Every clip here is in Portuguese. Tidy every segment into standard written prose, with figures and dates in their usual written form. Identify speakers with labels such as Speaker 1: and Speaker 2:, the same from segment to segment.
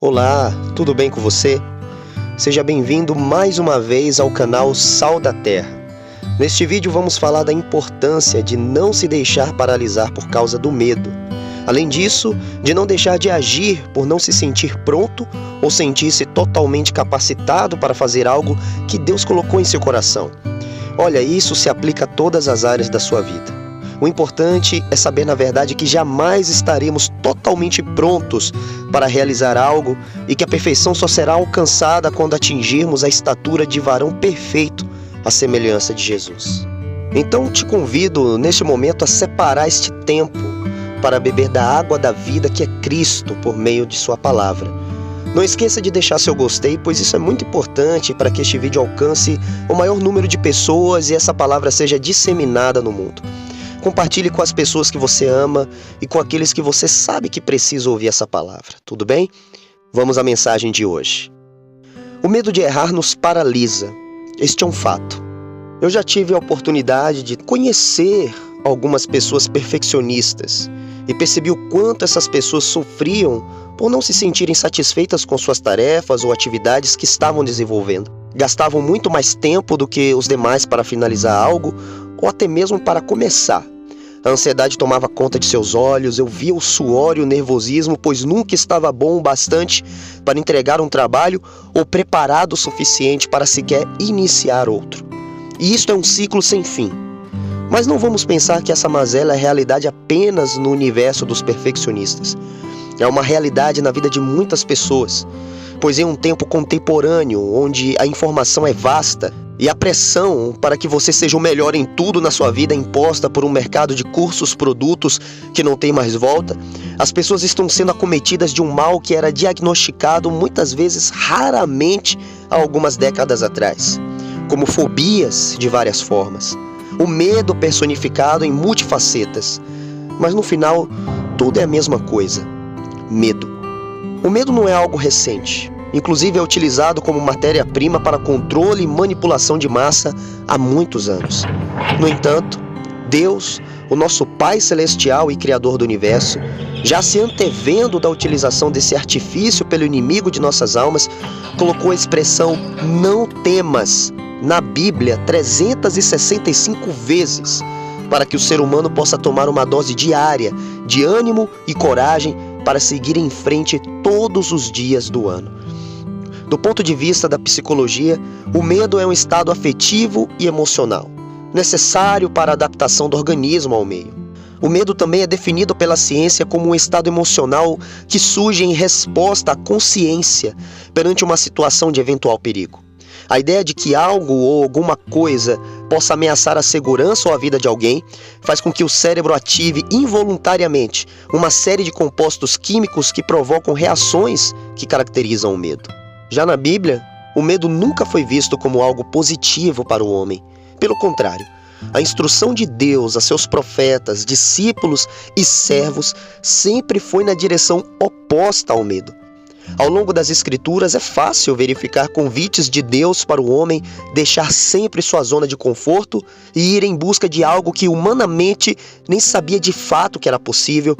Speaker 1: Olá, tudo bem com você? Seja bem-vindo mais uma vez ao canal Sal da Terra. Neste vídeo vamos falar da importância de não se deixar paralisar por causa do medo. Além disso, de não deixar de agir por não se sentir pronto ou sentir-se totalmente capacitado para fazer algo que Deus colocou em seu coração. Olha, isso se aplica a todas as áreas da sua vida. O importante é saber, na verdade, que jamais estaremos totalmente prontos para realizar algo e que a perfeição só será alcançada quando atingirmos a estatura de varão perfeito, à semelhança de Jesus. Então te convido, neste momento, a separar este tempo para beber da água da vida que é Cristo por meio de sua palavra. Não esqueça de deixar seu gostei, pois isso é muito importante para que este vídeo alcance o maior número de pessoas e essa palavra seja disseminada no mundo. Compartilhe com as pessoas que você ama e com aqueles que você sabe que precisam ouvir essa palavra, tudo bem? Vamos à mensagem de hoje. O medo de errar nos paralisa. Este é um fato. Eu já tive a oportunidade de conhecer algumas pessoas perfeccionistas e percebi o quanto essas pessoas sofriam por não se sentirem satisfeitas com suas tarefas ou atividades que estavam desenvolvendo. Gastavam muito mais tempo do que os demais para finalizar algo ou até mesmo para começar. A ansiedade tomava conta de seus olhos, eu via o suor e o nervosismo, pois nunca estava bom o bastante para entregar um trabalho ou preparado o suficiente para sequer iniciar outro. E isto é um ciclo sem fim. Mas não vamos pensar que essa mazela é realidade apenas no universo dos perfeccionistas. É uma realidade na vida de muitas pessoas, pois em um tempo contemporâneo, onde a informação é vasta, e a pressão para que você seja o melhor em tudo na sua vida é imposta por um mercado de cursos, produtos que não tem mais volta, as pessoas estão sendo acometidas de um mal que era diagnosticado muitas vezes raramente há algumas décadas atrás, como fobias de várias formas, o medo personificado em multifacetas. Mas no final, tudo é a mesma coisa: medo. O medo não é algo recente. Inclusive é utilizado como matéria-prima para controle e manipulação de massa há muitos anos. No entanto, Deus, o nosso Pai Celestial e Criador do Universo, já se antevendo da utilização desse artifício pelo inimigo de nossas almas, colocou a expressão "não temas" na Bíblia 365 vezes, para que o ser humano possa tomar uma dose diária de ânimo e coragem para seguir em frente todos os dias do ano. Do ponto de vista da psicologia, o medo é um estado afetivo e emocional, necessário para a adaptação do organismo ao meio. O medo também é definido pela ciência como um estado emocional que surge em resposta à consciência perante uma situação de eventual perigo. A ideia de que algo ou alguma coisa possa ameaçar a segurança ou a vida de alguém faz com que o cérebro ative involuntariamente uma série de compostos químicos que provocam reações que caracterizam o medo. Já na Bíblia, o medo nunca foi visto como algo positivo para o homem. Pelo contrário, a instrução de Deus a seus profetas, discípulos e servos sempre foi na direção oposta ao medo. Ao longo das Escrituras é fácil verificar convites de Deus para o homem deixar sempre sua zona de conforto e ir em busca de algo que humanamente nem sabia de fato que era possível,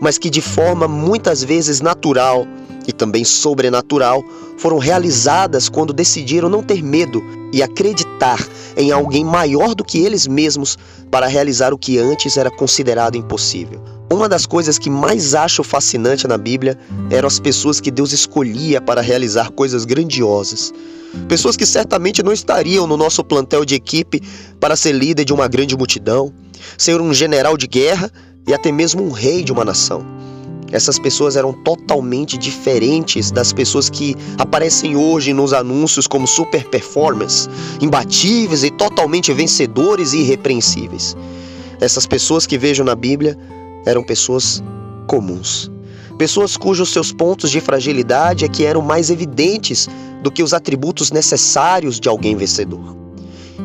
Speaker 1: mas que de forma muitas vezes natural e também sobrenatural foram realizadas quando decidiram não ter medo e acreditar em alguém maior do que eles mesmos para realizar o que antes era considerado impossível. Uma das coisas que mais acho fascinante na Bíblia eram as pessoas que Deus escolhia para realizar coisas grandiosas. Pessoas que certamente não estariam no nosso plantel de equipe para ser líder de uma grande multidão, ser um general de guerra e até mesmo um rei de uma nação. Essas pessoas eram totalmente diferentes das pessoas que aparecem hoje nos anúncios como super performers, imbatíveis e totalmente vencedores e irrepreensíveis. Essas pessoas que vejo na Bíblia eram pessoas comuns. Pessoas cujos seus pontos de fragilidade é que eram mais evidentes do que os atributos necessários de alguém vencedor.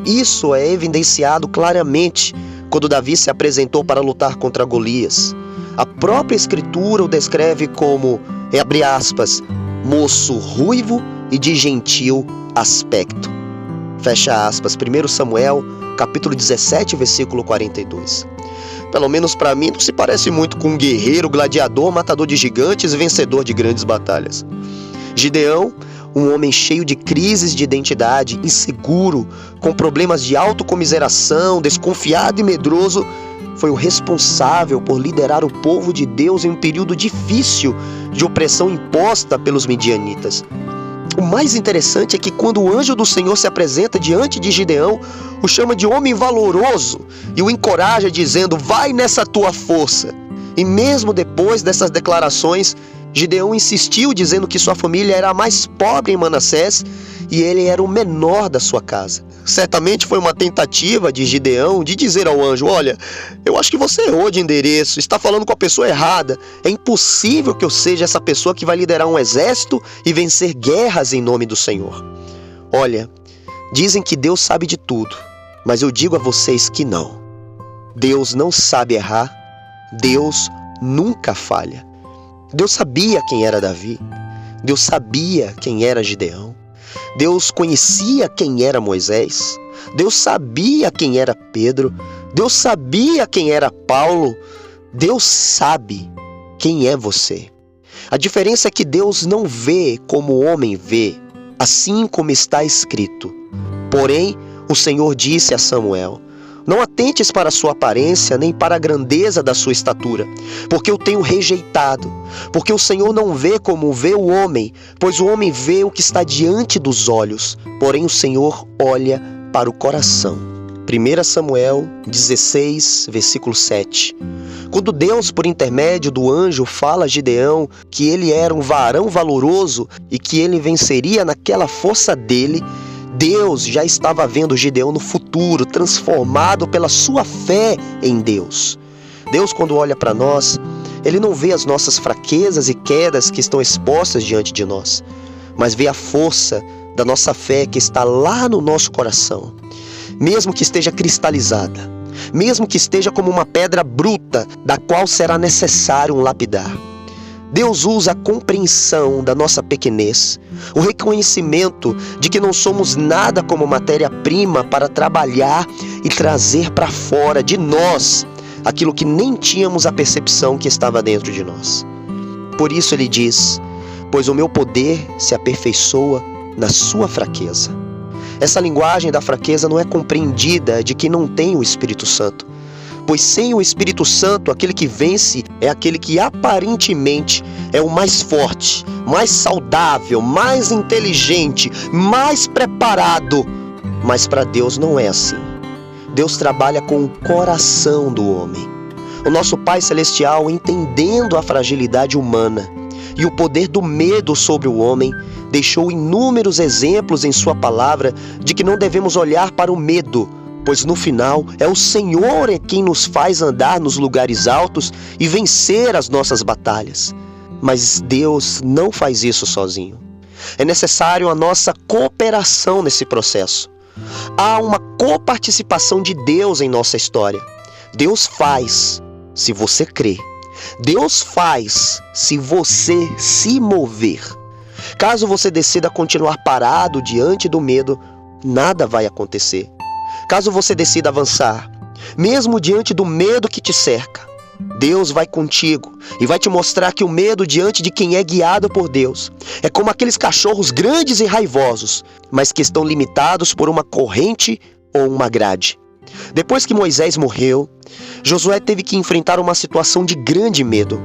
Speaker 1: Isso é evidenciado claramente quando Davi se apresentou para lutar contra Golias. A própria Escritura o descreve como, abre aspas, moço ruivo e de gentil aspecto. Fecha aspas, 1 Samuel, capítulo 17, versículo 42. Pelo menos para mim, não se parece muito com um guerreiro, gladiador, matador de gigantes e vencedor de grandes batalhas. Gideão, um homem cheio de crises de identidade, inseguro, com problemas de autocomiseração, desconfiado e medroso, foi o responsável por liderar o povo de Deus em um período difícil de opressão imposta pelos midianitas. O mais interessante é que quando o anjo do Senhor se apresenta diante de Gideão, o chama de homem valoroso e o encoraja dizendo: vai nessa tua força. E mesmo depois dessas declarações, Gideão insistiu dizendo que sua família era a mais pobre em Manassés e ele era o menor da sua casa. Certamente foi uma tentativa de Gideão de dizer ao anjo: olha, eu acho que você errou de endereço, está falando com a pessoa errada. É impossível que eu seja essa pessoa que vai liderar um exército e vencer guerras em nome do Senhor. Olha, dizem que Deus sabe de tudo, mas eu digo a vocês que não. Deus não sabe errar, Deus nunca falha. Deus sabia quem era Davi, Deus sabia quem era Gideão, Deus conhecia quem era Moisés, Deus sabia quem era Pedro, Deus sabia quem era Paulo, Deus sabe quem é você. A diferença é que Deus não vê como o homem vê, assim como está escrito. Porém, o Senhor disse a Samuel: não atentes para a sua aparência, nem para a grandeza da sua estatura, porque eu tenho rejeitado. Porque o Senhor não vê como vê o homem, pois o homem vê o que está diante dos olhos, porém o Senhor olha para o coração. 1 Samuel 16, versículo 7. Quando Deus, por intermédio do anjo, fala a Gideão que ele era um varão valoroso e que ele venceria naquela força dele, Deus já estava vendo Gideão no futuro, transformado pela sua fé em Deus. Deus, quando olha para nós, Ele não vê as nossas fraquezas e quedas que estão expostas diante de nós, mas vê a força da nossa fé que está lá no nosso coração. Mesmo que esteja cristalizada, mesmo que esteja como uma pedra bruta, da qual será necessário um lapidar. Deus usa a compreensão da nossa pequenez, o reconhecimento de que não somos nada como matéria-prima para trabalhar e trazer para fora de nós aquilo que nem tínhamos a percepção que estava dentro de nós. Por isso ele diz: pois o meu poder se aperfeiçoa na sua fraqueza. Essa linguagem da fraqueza não é compreendida de quem não tem o Espírito Santo. Pois sem o Espírito Santo, aquele que vence é aquele que aparentemente é o mais forte, mais saudável, mais inteligente, mais preparado. Mas para Deus não é assim. Deus trabalha com o coração do homem. O nosso Pai Celestial, entendendo a fragilidade humana e o poder do medo sobre o homem, deixou inúmeros exemplos em sua palavra de que não devemos olhar para o medo, pois no final é o Senhor quem nos faz andar nos lugares altos e vencer as nossas batalhas. Mas Deus não faz isso sozinho. É necessário a nossa cooperação nesse processo. Há uma coparticipação de Deus em nossa história. Deus faz se você crer. Deus faz se você se mover. Caso você decida continuar parado diante do medo, nada vai acontecer. Caso você decida avançar, mesmo diante do medo que te cerca, Deus vai contigo e vai te mostrar que o medo diante de quem é guiado por Deus é como aqueles cachorros grandes e raivosos, mas que estão limitados por uma corrente ou uma grade. Depois que Moisés morreu, Josué teve que enfrentar uma situação de grande medo,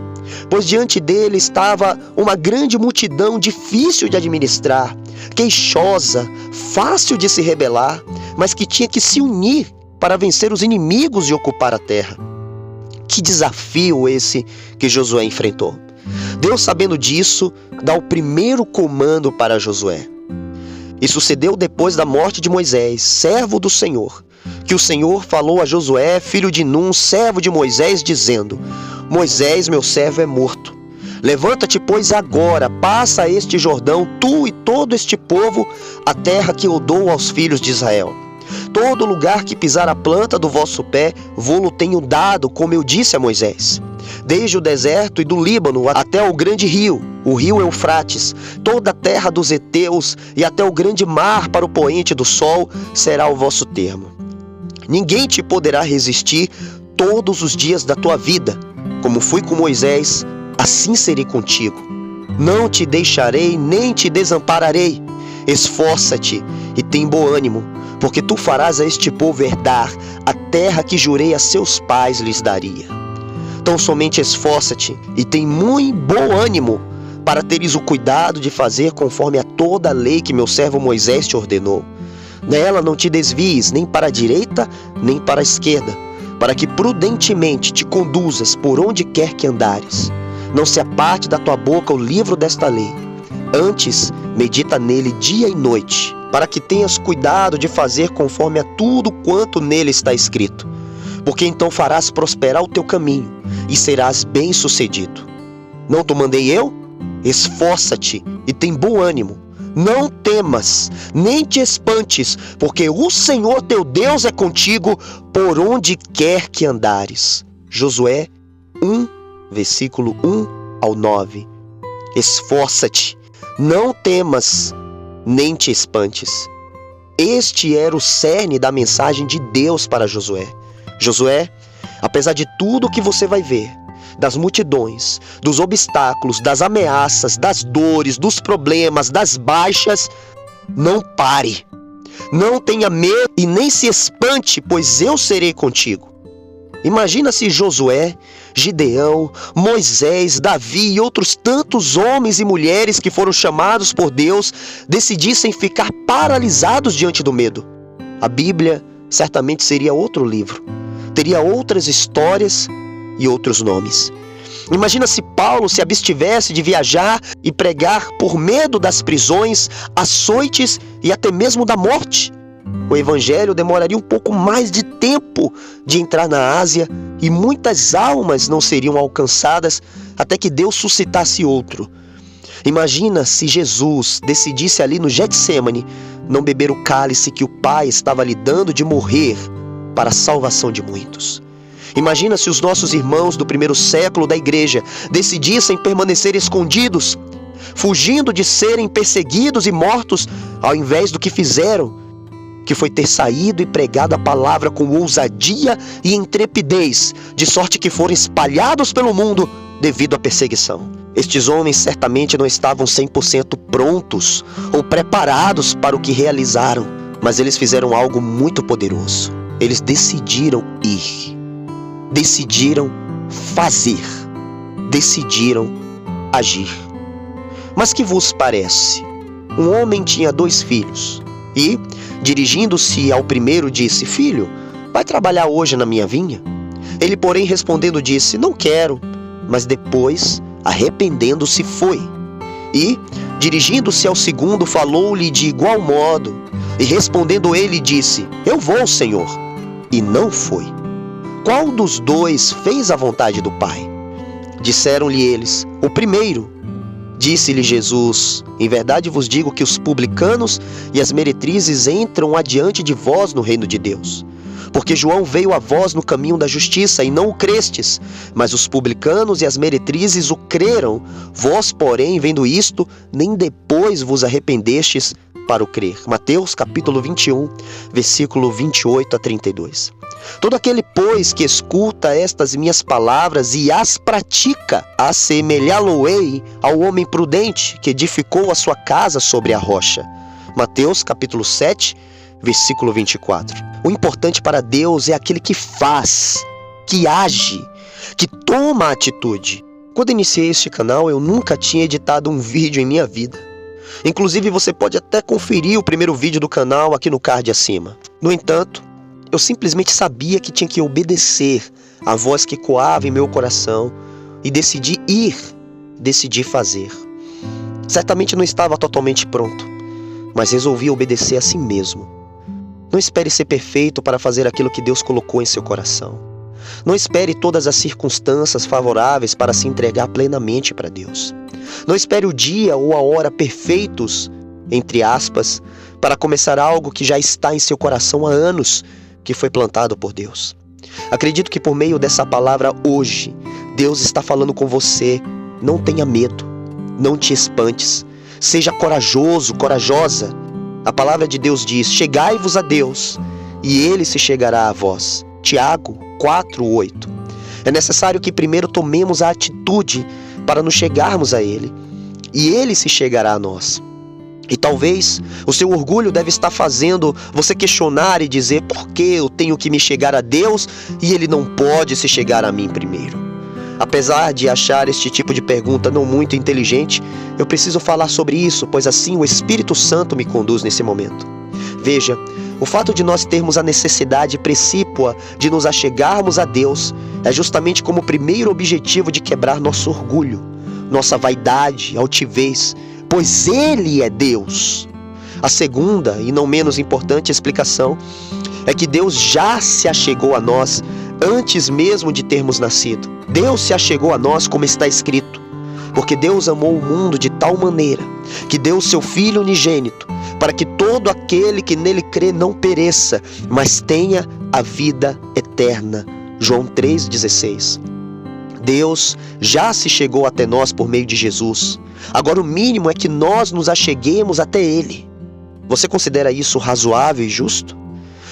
Speaker 1: pois diante dele estava uma grande multidão difícil de administrar, queixosa, fácil de se rebelar, mas que tinha que se unir para vencer os inimigos e ocupar a terra. Que desafio esse que Josué enfrentou! Deus, sabendo disso, dá o primeiro comando para Josué. E sucedeu depois da morte de Moisés, servo do Senhor, que o Senhor falou a Josué, filho de Num, servo de Moisés, dizendo: Moisés, meu servo, é morto. Levanta-te, pois, agora, passa este Jordão, tu e todo este povo, a terra que eu dou aos filhos de Israel. Todo lugar que pisar a planta do vosso pé, vô-lo tenho dado, como eu disse a Moisés. Desde o deserto e do Líbano até o grande rio, o rio Eufrates, toda a terra dos heteus e até o grande mar para o poente do sol, será o vosso termo. Ninguém te poderá resistir todos os dias da tua vida. Como fui com Moisés, assim serei contigo. Não te deixarei nem te desampararei. Esforça-te e tem bom ânimo, porque tu farás a este povo herdar a terra que jurei a seus pais lhes daria. Então somente esforça-te e tem muito bom ânimo, para teres o cuidado de fazer conforme a toda a lei que meu servo Moisés te ordenou. Nela não te desvies nem para a direita nem para a esquerda, para que prudentemente te conduzas por onde quer que andares. Não se aparte da tua boca o livro desta lei. Antes, medita nele dia e noite, para que tenhas cuidado de fazer conforme a tudo quanto nele está escrito. Porque então farás prosperar o teu caminho e serás bem-sucedido. Não te mandei eu? Esforça-te e tem bom ânimo. Não temas, nem te espantes, porque o Senhor teu Deus é contigo por onde quer que andares. Josué 1, versículo 1 ao 9. Esforça-te, não temas, nem te espantes. Este era o cerne da mensagem de Deus para Josué. Josué, apesar de tudo que você vai ver, das multidões, dos obstáculos, das ameaças, das dores, dos problemas, das baixas, não pare. Não tenha medo e nem se espante, pois eu serei contigo. Imagina se Josué, Gideão, Moisés, Davi e outros tantos homens e mulheres que foram chamados por Deus decidissem ficar paralisados diante do medo. A Bíblia certamente seria outro livro. Teria outras histórias e outros nomes. Imagina se Paulo se abstivesse de viajar e pregar por medo das prisões, açoites e até mesmo da morte. O evangelho demoraria um pouco mais de tempo de entrar na Ásia e muitas almas não seriam alcançadas até que Deus suscitasse outro. Imagina se Jesus decidisse ali no Getsêmani não beber o cálice que o Pai estava lhe dando de morrer para a salvação de muitos. Imagina se os nossos irmãos do primeiro século da igreja decidissem permanecer escondidos, fugindo de serem perseguidos e mortos, ao invés do que fizeram, que foi ter saído e pregado a palavra com ousadia e intrepidez, de sorte que foram espalhados pelo mundo devido à perseguição. Estes homens certamente não estavam 100% prontos ou preparados para o que realizaram, mas eles fizeram algo muito poderoso. Eles decidiram ir. Decidiram fazer, decidiram agir. Mas que vos parece? Um homem tinha 2 filhos e, dirigindo-se ao primeiro, disse: Filho, vai trabalhar hoje na minha vinha? Ele, porém, respondendo, disse: Não quero. Mas depois, arrependendo-se, foi. E, dirigindo-se ao segundo, falou-lhe de igual modo. E respondendo ele, disse: Eu vou, Senhor. E não foi. Qual dos 2 fez a vontade do Pai? Disseram-lhe eles: O primeiro. Disse-lhe Jesus: Em verdade vos digo que os publicanos e as meretrizes entram adiante de vós no reino de Deus. Porque João veio a vós no caminho da justiça e não o crestes, mas os publicanos e as meretrizes o creram. Vós, porém, vendo isto, nem depois vos arrependestes para o crer. Mateus capítulo 21, versículo 28 a 32. Todo aquele, pois, que escuta estas minhas palavras e as pratica, assemelhá-lo-ei ao homem prudente que edificou a sua casa sobre a rocha. Mateus capítulo 7, versículo 24. O importante para Deus é aquele que faz, que age, que toma atitude. Quando iniciei este canal, eu nunca tinha editado um vídeo em minha vida. Inclusive, você pode até conferir o primeiro vídeo do canal aqui no card acima. No entanto, eu simplesmente sabia que tinha que obedecer à voz que ecoava em meu coração e decidi ir, decidi fazer. Certamente não estava totalmente pronto, mas resolvi obedecer a si mesmo. Não espere ser perfeito para fazer aquilo que Deus colocou em seu coração. Não espere todas as circunstâncias favoráveis para se entregar plenamente para Deus. Não espere o dia ou a hora perfeitos, entre aspas, para começar algo que já está em seu coração há anos, que foi plantado por Deus. Acredito que por meio dessa palavra hoje, Deus está falando com você. Não tenha medo, não te espantes, seja corajoso, corajosa. A palavra de Deus diz: chegai-vos a Deus, e Ele se chegará a vós. Tiago 4:8. É necessário que primeiro tomemos a atitude para nos chegarmos a Ele, e Ele se chegará a nós. E talvez o seu orgulho deve estar fazendo você questionar e dizer: por que eu tenho que me chegar a Deus e Ele não pode se chegar a mim primeiro? Apesar de achar este tipo de pergunta não muito inteligente, eu preciso falar sobre isso, pois assim o Espírito Santo me conduz nesse momento. Veja, o fato de nós termos a necessidade precípua de nos achegarmos a Deus é justamente como o primeiro objetivo de quebrar nosso orgulho, nossa vaidade, altivez, pois Ele é Deus. A segunda, e não menos importante explicação, é que Deus já se achegou a nós antes mesmo de termos nascido. Deus se achegou a nós como está escrito, porque Deus amou o mundo de tal maneira que deu o seu Filho unigênito, para que todo aquele que nele crê não pereça, mas tenha a vida eterna. João 3,16. Deus já se chegou até nós por meio de Jesus. Agora o mínimo é que nós nos acheguemos até Ele. Você considera isso razoável e justo?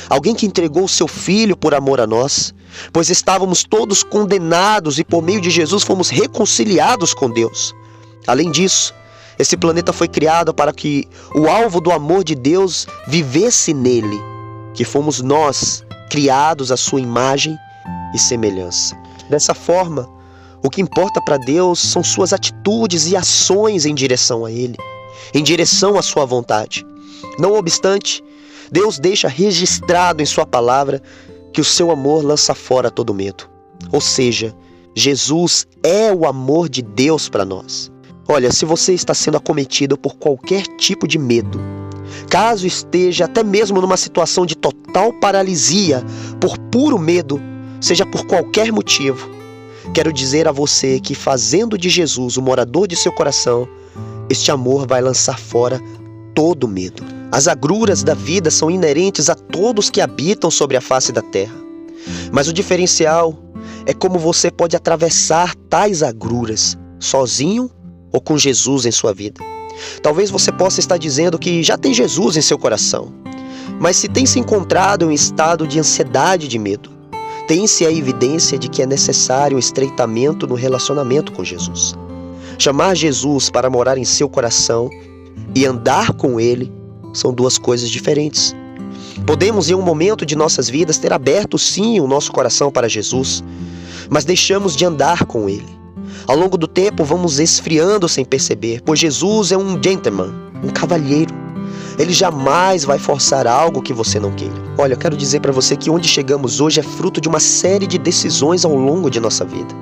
Speaker 1: Alguém que entregou o seu Filho por amor a nós, pois estávamos todos condenados e por meio de Jesus fomos reconciliados com Deus. Além disso, esse planeta foi criado para que o alvo do amor de Deus vivesse nele, que fomos nós, criados à sua imagem e semelhança. Dessa forma, o que importa para Deus são suas atitudes e ações em direção a Ele, em direção à sua vontade. Não obstante, Deus deixa registrado em sua palavra que o seu amor lança fora todo medo. Ou seja, Jesus é o amor de Deus para nós. Olha, se você está sendo acometido por qualquer tipo de medo, caso esteja até mesmo numa situação de total paralisia por puro medo, seja por qualquer motivo, quero dizer a você que fazendo de Jesus o morador de seu coração, este amor vai lançar fora todo medo. As agruras da vida são inerentes a todos que habitam sobre a face da terra. Mas o diferencial é como você pode atravessar tais agruras, sozinho ou com Jesus em sua vida. Talvez você possa estar dizendo que já tem Jesus em seu coração, mas se tem se encontrado em um estado de ansiedade e de medo, tem-se a evidência de que é necessário um estreitamento no relacionamento com Jesus. Chamar Jesus para morar em seu coração e andar com Ele são duas coisas diferentes. Podemos, em um momento de nossas vidas, ter aberto sim o nosso coração para Jesus, mas deixamos de andar com Ele. Ao longo do tempo, vamos esfriando sem perceber, pois Jesus é um gentleman, um cavalheiro. Ele jamais vai forçar algo que você não queira. Olha, eu quero dizer para você que onde chegamos hoje é fruto de uma série de decisões ao longo de nossa vida.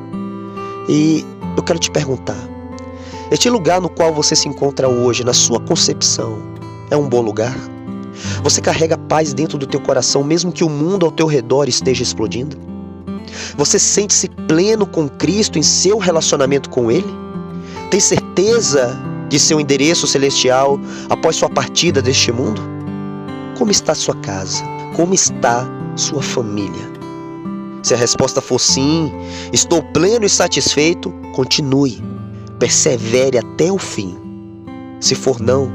Speaker 1: E eu quero te perguntar, este lugar no qual você se encontra hoje, na sua concepção, é um bom lugar? Você carrega paz dentro do teu coração, mesmo que o mundo ao teu redor esteja explodindo? Você sente-se pleno com Cristo em seu relacionamento com Ele? Tem certeza de seu endereço celestial após sua partida deste mundo? Como está sua casa? Como está sua família? Se a resposta for sim, estou pleno e satisfeito, continue, persevere até o fim. Se for não,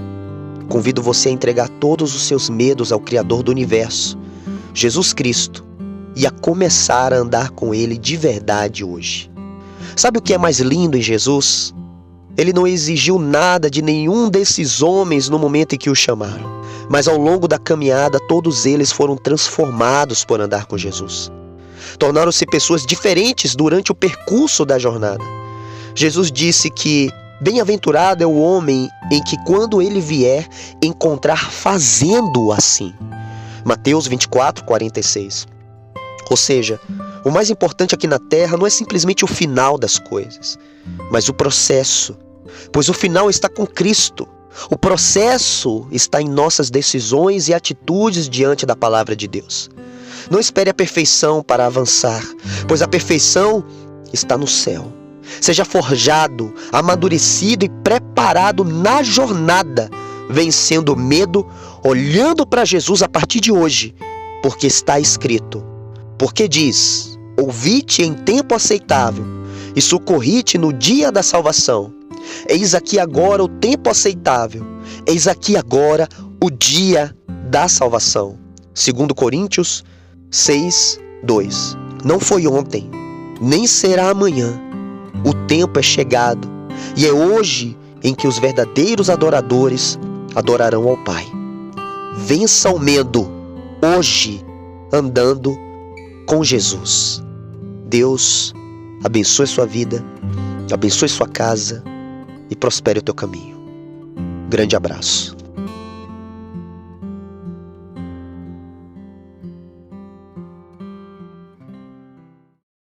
Speaker 1: convido você a entregar todos os seus medos ao Criador do Universo, Jesus Cristo, e a começar a andar com Ele de verdade hoje. Sabe o que é mais lindo em Jesus? Ele não exigiu nada de nenhum desses homens no momento em que o chamaram, mas ao longo da caminhada todos eles foram transformados por andar com Jesus. Tornaram-se pessoas diferentes durante o percurso da jornada. Jesus disse que bem-aventurado é o homem em que, quando ele vier, encontrar fazendo assim. Mateus 24:46. Ou seja, o mais importante aqui na terra não é simplesmente o final das coisas, mas o processo. Pois o final está com Cristo. O processo está em nossas decisões e atitudes diante da palavra de Deus. Não espere a perfeição para avançar, pois a perfeição está no céu. Seja forjado, amadurecido e preparado na jornada, vencendo o medo, olhando para Jesus a partir de hoje, porque está escrito. Porque diz: ouvi-te em tempo aceitável e socorri-te no dia da salvação. Eis aqui agora o tempo aceitável, eis aqui agora o dia da salvação. 2 Coríntios 6:2. Não foi ontem, nem será amanhã. O tempo é chegado e é hoje em que os verdadeiros adoradores adorarão ao Pai. Vença o medo hoje, andando com Jesus. Deus abençoe sua vida, abençoe sua casa e prospere o teu caminho. Grande abraço.